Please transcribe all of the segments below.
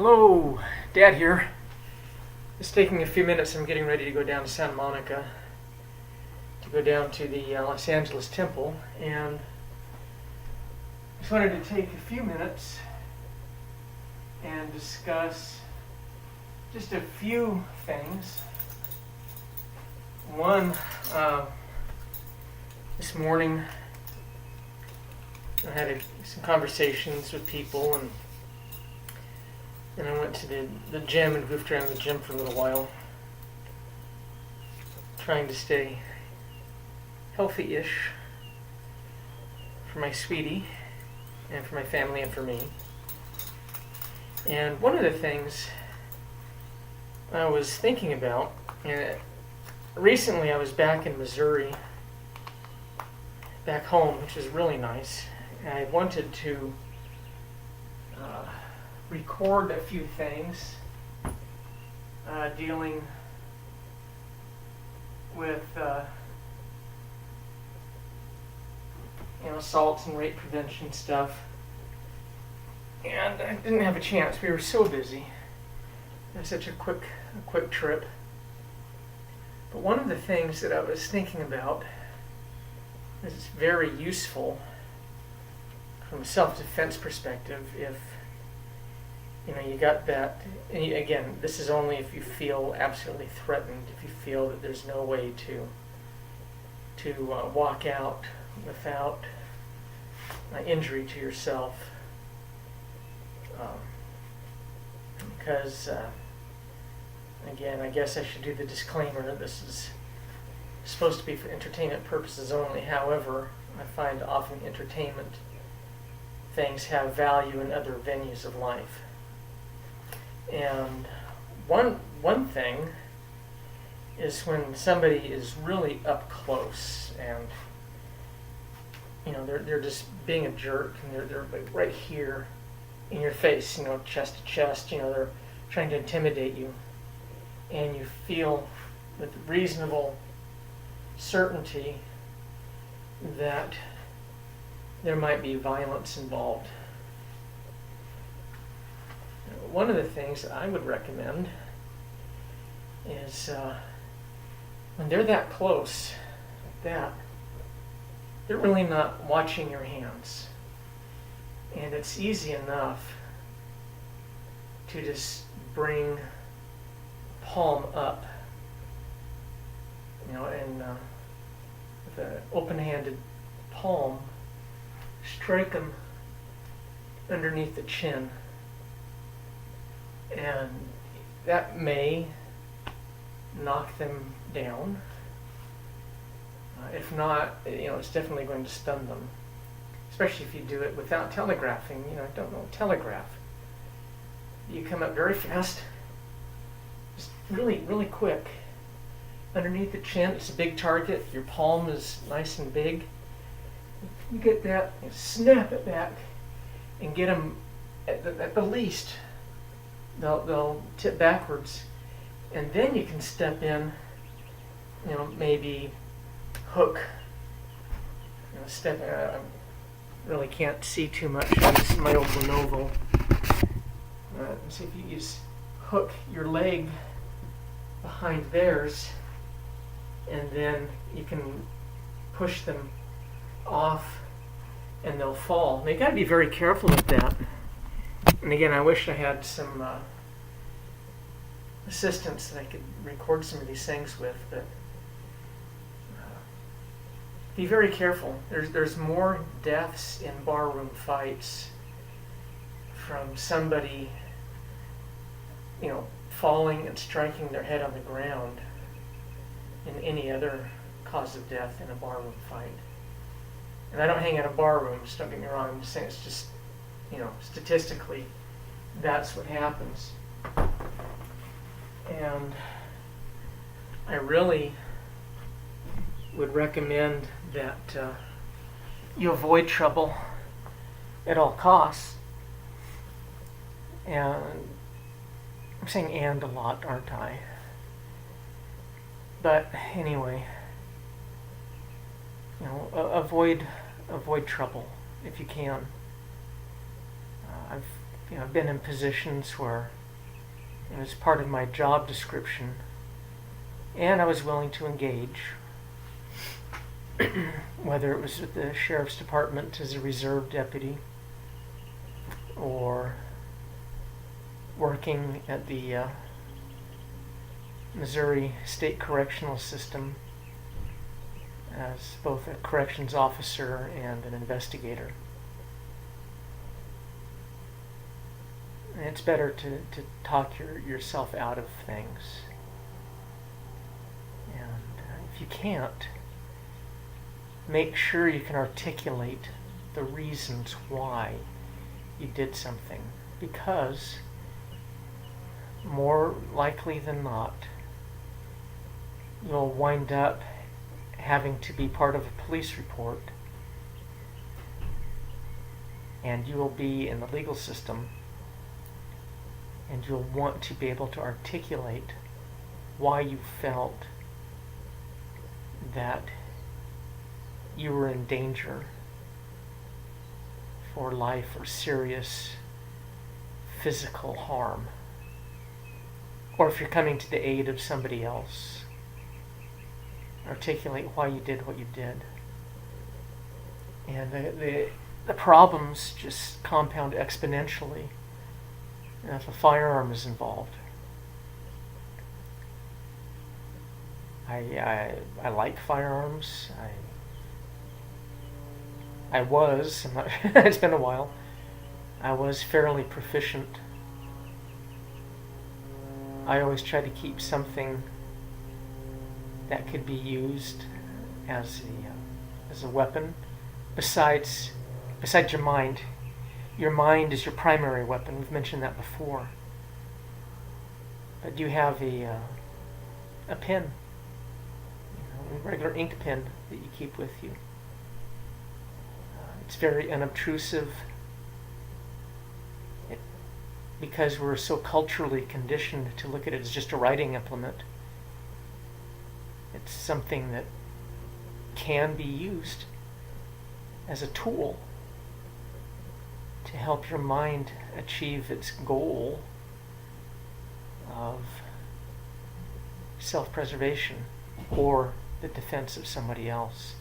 Hello, Dad here. Just taking a few minutes. I'm getting ready to go down to Santa Monica to go down to the Los Angeles Temple, and just wanted to take a few minutes and discuss just a few things. One, this morning I had some conversations with people, and I went to the gym and goofed around the gym for a little while, trying to stay healthy-ish for my sweetie and for my family and for me. And one of the things I was thinking about, recently I was back in Missouri, back home, which was really nice. And I wanted to record a few things dealing with assaults and rape prevention stuff, and I didn't have a chance. We were so busy. It was such a quick trip. But one of the things that I was thinking about is it's very useful from a self-defense perspective if you got that. And again, this is only if you feel absolutely threatened, if you feel that there's no way to walk out without injury to yourself. Because, again, I guess I should do the disclaimer that this is supposed to be for entertainment purposes only. However, I find often entertainment things have value in other venues of life. And one thing is when somebody is really up close and they're just being a jerk, and they're like right here in your face, chest to chest, they're trying to intimidate you, and you feel with reasonable certainty that there might be violence involved. One of the things that I would recommend is when they're that close, they're really not watching your hands. And it's easy enough to just bring palm up, and with an open-handed palm, strike them underneath the chin. And that may knock them down. If not, it's definitely going to stun them. Especially if you do it without telegraphing. I don't know, telegraph. You come up very fast, just really, really quick. Underneath the chin, it's a big target. Your palm is nice and big. You get that, and snap it back, and get them at the least. They'll tip backwards, and then you can step in, maybe hook. I really can't see too much. This is my old Lenovo. See if you just hook your leg behind theirs, and then you can push them off, and they'll fall. Now you got to be very careful with that. And again, I wish I had some assistants that I could record some of these things with, but be very careful. There's more deaths in barroom fights from somebody, falling and striking their head on the ground than any other cause of death in a barroom fight. And I don't hang out of bar rooms, don't get me wrong. I'm just saying it's just, statistically, that's what happens. And I really would recommend that you avoid trouble at all costs. And I'm saying "and" a lot, aren't I? But anyway, avoid trouble if you can. I've I've been in positions where it was part of my job description, and I was willing to engage, whether it was with the sheriff's department as a reserve deputy or working at the Missouri State Correctional System as both a corrections officer and an investigator. And it's better to talk yourself out of things. And if you can't, make sure you can articulate the reasons why you did something. Because more likely than not, you'll wind up having to be part of a police report, and you will be in the legal system, and you'll want to be able to articulate why you felt that you were in danger for life or serious physical harm, or if you're coming to the aid of somebody else. Articulate why you did what you did. And the problems just compound exponentially if a firearm is involved. I like firearms. I was, it's been a while, I was fairly proficient. I always try to keep something that could be used as a weapon. Besides your mind. Your mind is your primary weapon. We've mentioned that before. But you have a pen, a regular ink pen that you keep with you. It's very unobtrusive. Because we're so culturally conditioned to look at it as just a writing implement. It's something that can be used as a tool to help your mind achieve its goal of self-preservation or the defense of somebody else.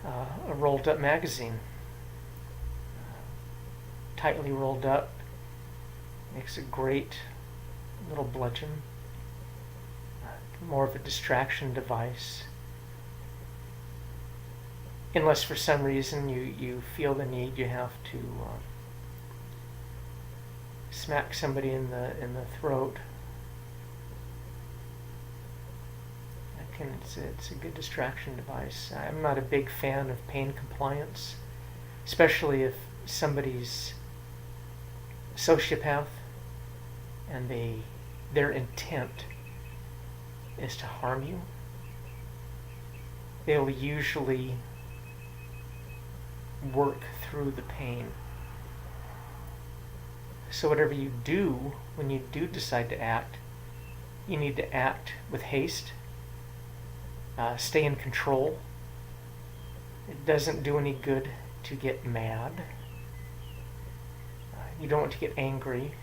A rolled up magazine, tightly rolled up, makes a great little bludgeon. More of a distraction device. Unless for some reason you feel the need, you have to smack somebody in the throat. It's a good distraction device. I'm not a big fan of pain compliance, especially if somebody's a sociopath and their intent is to harm you. They'll usually work through the pain. So whatever you do, when you do decide to act, you need to act with haste. Stay in control. It doesn't do any good to get mad. You don't want to get angry,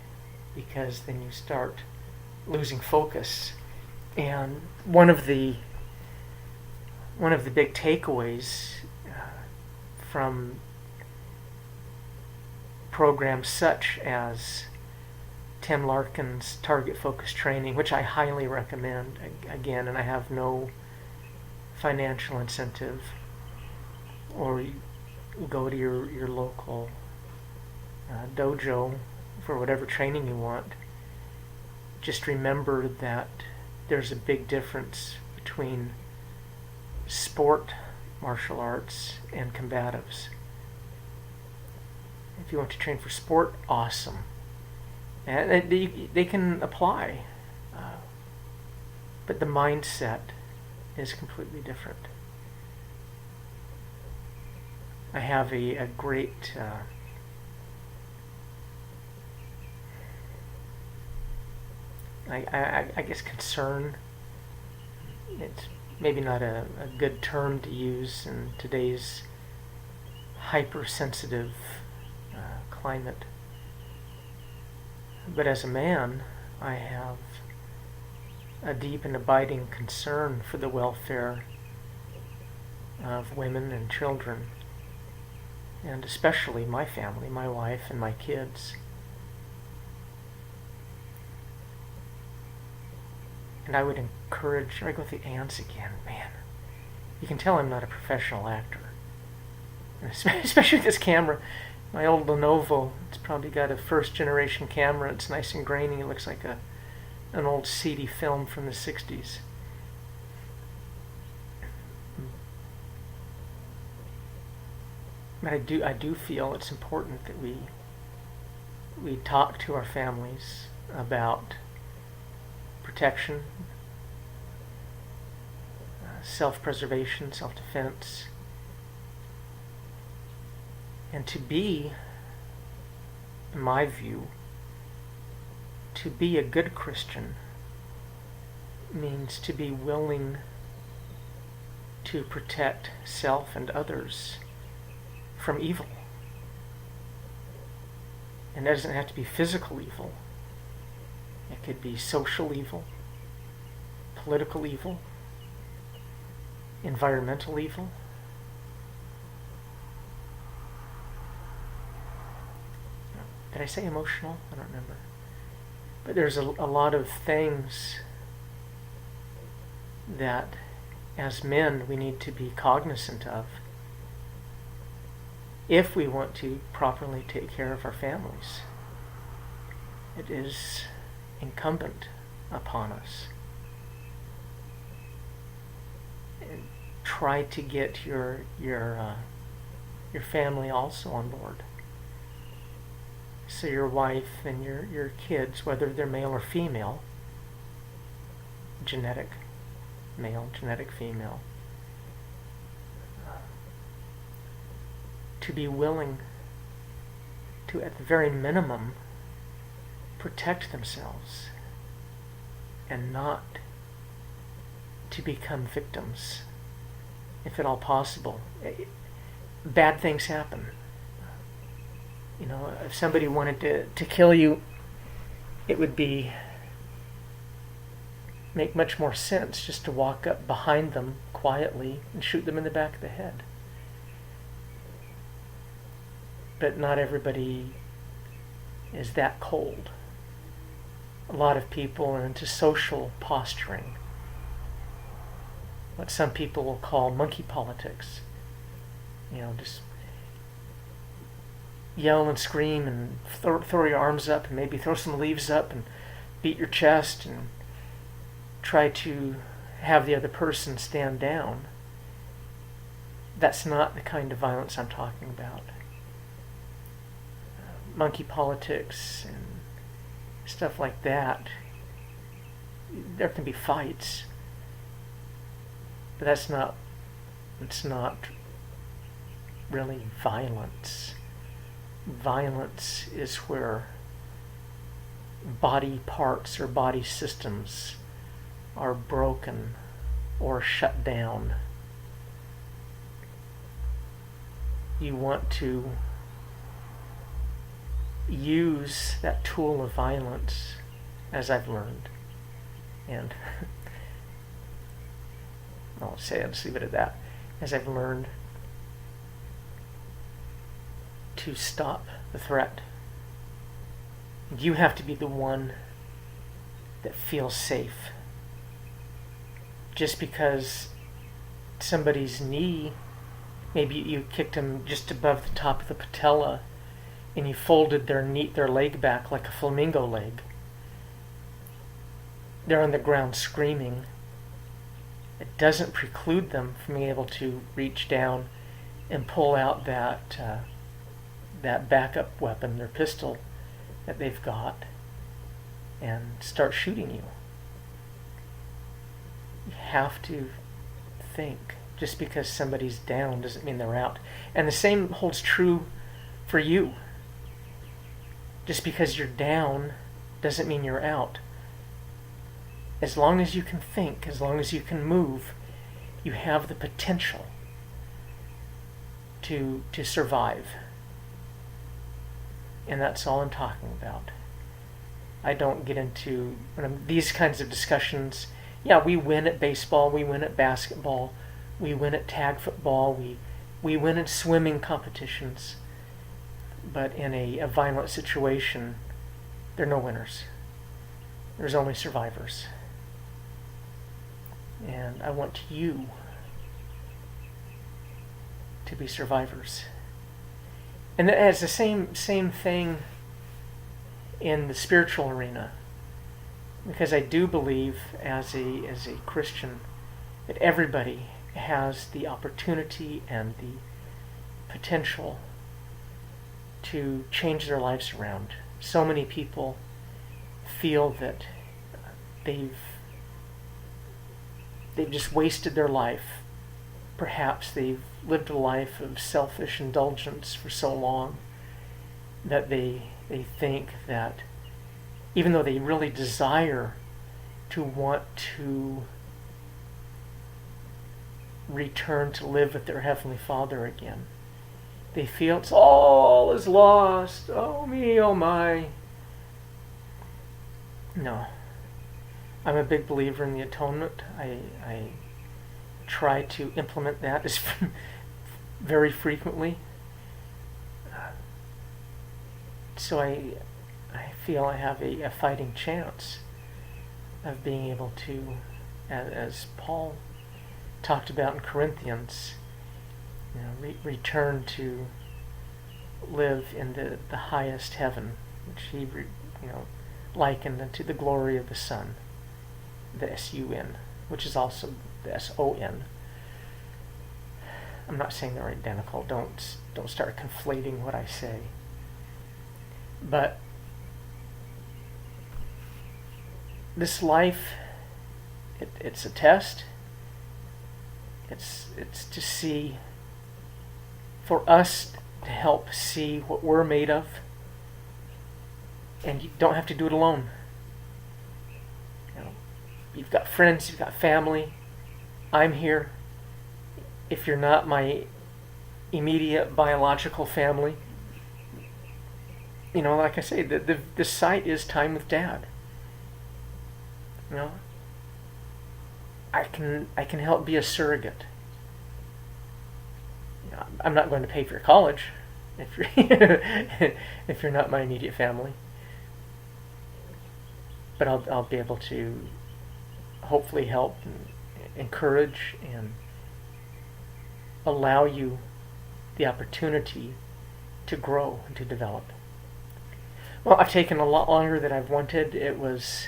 because then you start losing focus. And one of the big takeaways from programs such as Tim Larkin's Target Focus Training, which I highly recommend, again, and I have no financial incentive, or you go to your local dojo for whatever training you want. Just remember that there's a big difference between sport martial arts and combatives. If you want to train for sport, awesome. And they can apply. But the mindset is completely different. I have a great I guess concern. It's maybe not a good term to use in today's hypersensitive climate. But as a man, I have a deep and abiding concern for the welfare of women and children, and especially my family, my wife and my kids. And I would encourage, I go with the ands again, man. You can tell I'm not a professional actor. Especially with this camera. My old Lenovo, it's probably got a first generation camera. It's nice and grainy. It looks like an old seedy film from the 60s. But I do feel it's important that we talk to our families about protection, self-preservation, self-defense, and to be, in my view, to be a good Christian means to be willing to protect self and others from evil. And that doesn't have to be physical evil. It could be social evil, political evil, environmental evil. Did I say emotional? I don't remember. But there's a lot of things that as men we need to be cognizant of if we want to properly take care of our families. It is incumbent upon us. And try to get your family also on board. So your wife and your kids, whether they're male or female, genetic male, genetic female, to be willing to, at the very minimum, protect themselves and not to become victims, if at all possible. Bad things happen. You know, if somebody wanted to kill you, it would make much more sense just to walk up behind them quietly and shoot them in the back of the head. But not everybody is that cold. A lot of people are into social posturing, what some people will call monkey politics. You know, just yell and scream and throw your arms up and maybe throw some leaves up and beat your chest and try to have the other person stand down. That's not the kind of violence I'm talking about. Monkey politics and stuff like that, there can be fights, but it's not really violence. Violence is where body parts or body systems are broken or shut down. You want to use that tool of violence, as I've learned, and I won't say it, I'll just leave it at that, as I've learned to stop the threat. You have to be the one that feels safe. Just because somebody's knee, maybe you kicked them just above the top of the patella and you folded their leg back like a flamingo leg. They're on the ground screaming. It doesn't preclude them from being able to reach down and pull out that backup weapon, their pistol that they've got, and start shooting you. You have to think. Just because somebody's down doesn't mean they're out. And the same holds true for you. Just because you're down doesn't mean you're out. As long as you can think, as long as you can move, you have the potential to survive. And that's all I'm talking about. I don't get into these kinds of discussions. Yeah, we win at baseball, we win at basketball, we win at tag football, we win at swimming competitions. But in a violent situation, there are no winners. There's only survivors. And I want you to be survivors. And it's the same thing in the spiritual arena. Because I do believe as a Christian that everybody has the opportunity and the potential to change their lives around. So many people feel that they've just wasted their life. Perhaps they've lived a life of selfish indulgence for so long that they think that even though they really desire to want to return to live with their Heavenly Father again, they feel it's all is lost. Oh me, oh my. No. I'm a big believer in the atonement. I try to implement that very frequently. So I feel I have a fighting chance of being able to, as Paul talked about in Corinthians, return to live in the highest heaven, which he likened unto the glory of the Son, the S-U-N, which is also the S-O-N. I'm not saying they're identical. Don't start conflating what I say. But this life, it's a test. It's to see, for us to help see what we're made of. And you don't have to do it alone. You've got friends, you've got family. I'm here. If you're not my immediate biological family, like I say, the site is Time with Dad. I can help be a surrogate. I'm not going to pay for your college if you're if you're not my immediate family. But I'll be able to hopefully help and encourage and allow you the opportunity to grow and to develop. Well, I've taken a lot longer than I've wanted. It was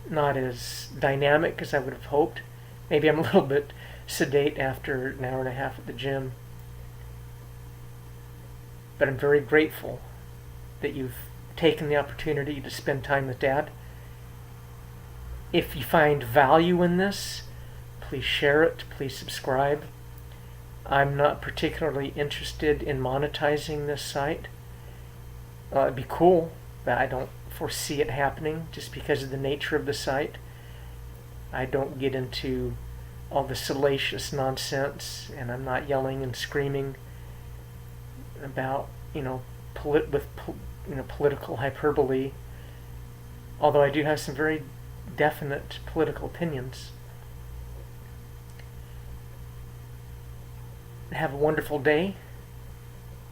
not as dynamic as I would have hoped. Maybe I'm a little bit sedate after an hour and a half at the gym. But I'm very grateful that you've taken the opportunity to spend time with Dad. If you find value in this, please share it, please subscribe. I'm not particularly interested in monetizing this site. It'd be cool, but I don't foresee it happening just because of the nature of the site. I don't get into all the salacious nonsense, and I'm not yelling and screaming about, political hyperbole. Although I do have some very definite political opinions. Have a wonderful day,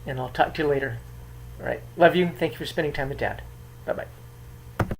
and I'll talk to you later. All right. Love you. Thank you for spending time with Dad. Bye-bye.